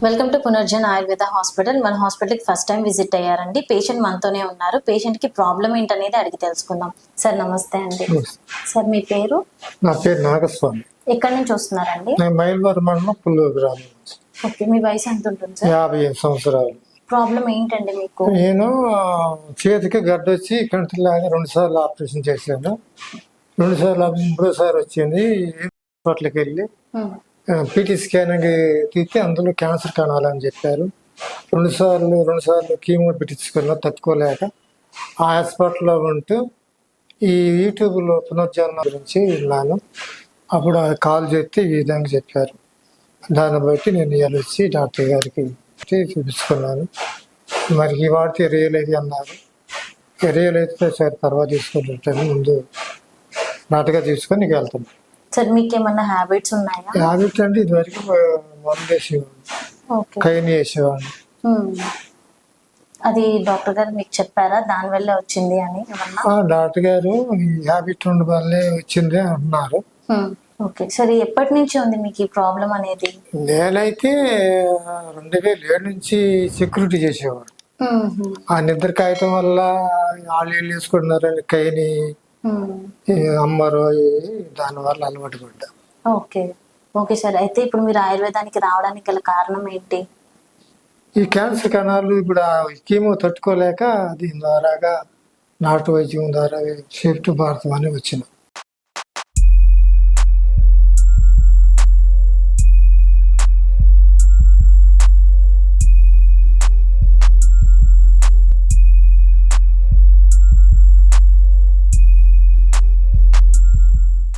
Welcome to పునర్జన్ Ayurveda hospital. మన hospital కి first time visit అయ్యారండి. పేషెంట్ మనతోనే ఉన్నారు. పేషెంట్ కి ప్రాబ్లం ఏంటనేది అడిగి తెలుసుకుందాం. సార్ నమస్తే అండి. సార్ మీ పేరు? నా పేరు నాగస్వామి. ఎక్కడి నుంచి వస్తున్నారండి? నేను మైల్వరం మండలం పుల్లూరు గ్రామం. ఓకే, మీ వయసు ఎంత ఉంటుంది సార్? 55 సంవత్సరాలు. ప్రాబ్లం ఏంటండి మీకు? నేను చేతికి గడ్డ వచ్చి కంటిలాగా 2 సార్లు ఆపరేషన్ చేశాను. 2 సార్లు 3సారి వచ్చింది. హాస్పిటల్కి వెళ్ళి పీటీ స్కానింగ్ తీస్తే అందులో క్యాన్సర్ కణాలని చెప్పారు. 2 సార్లు కీమో పెట్టించుకున్నా తట్టుకోలేక ఆ హాస్పిటల్లో ఉంటూ ఈ యూట్యూబ్లో పునర్జన్మ గురించి విన్నాను. అప్పుడు కాల్ చేస్తే ఈ విధంగా చెప్పారు. దాన్ని బట్టి నేను ఇవాళ వచ్చి డాక్టర్ గారికి చూపించుకున్నాను. మరి ఈ వాడితే రియల్ అయితే అన్నారు. రియల్ అయితే సరే తర్వాత తీసుకుంటాను, ముందు నాటుగా తీసుకొని వెళ్తాను. సార్ మీకు ఏమన్నా హ్యాబిట్స్ ఉన్నాయా? హ్యాబిట్ అంటే ఇదివరకు మందు వేసేవాడు, కైన్ వేసేవాడు. అది డాక్టర్ గారు మీకు చెప్పారా దానివల్ల వచ్చింది అని? డాక్టర్ గారు ఈ హ్యాబిట్ ఉండి వల్లే వచ్చింది అన్నారు. ఓకే, సరే ఎప్పటి నుంచి ఉంది మీకు ఈ ప్రాబ్లం అనేది? నేనైతే 2007 నుంచి సెక్యూరిటీ చేసేవాడు. ఆ నిద్ర కాయటం వల్ల వాళ్ళు వేసుకుంటున్నారని కైని అమ్మరు, దాని వల్ల అలవాటు పడ్డా. Okay okay sir. అయితే ఇప్పుడు మీరు ఆయుర్వేదానికి రావడానికి గల కారణం ఏంటి? ఈ క్యాన్సర్ కణాలు ఇప్పుడు కీమో తట్టుకోలేక దీని ద్వారాగా నాటు వైద్యం ద్వారా షిఫ్ట్ భారతం అని వచ్చిన.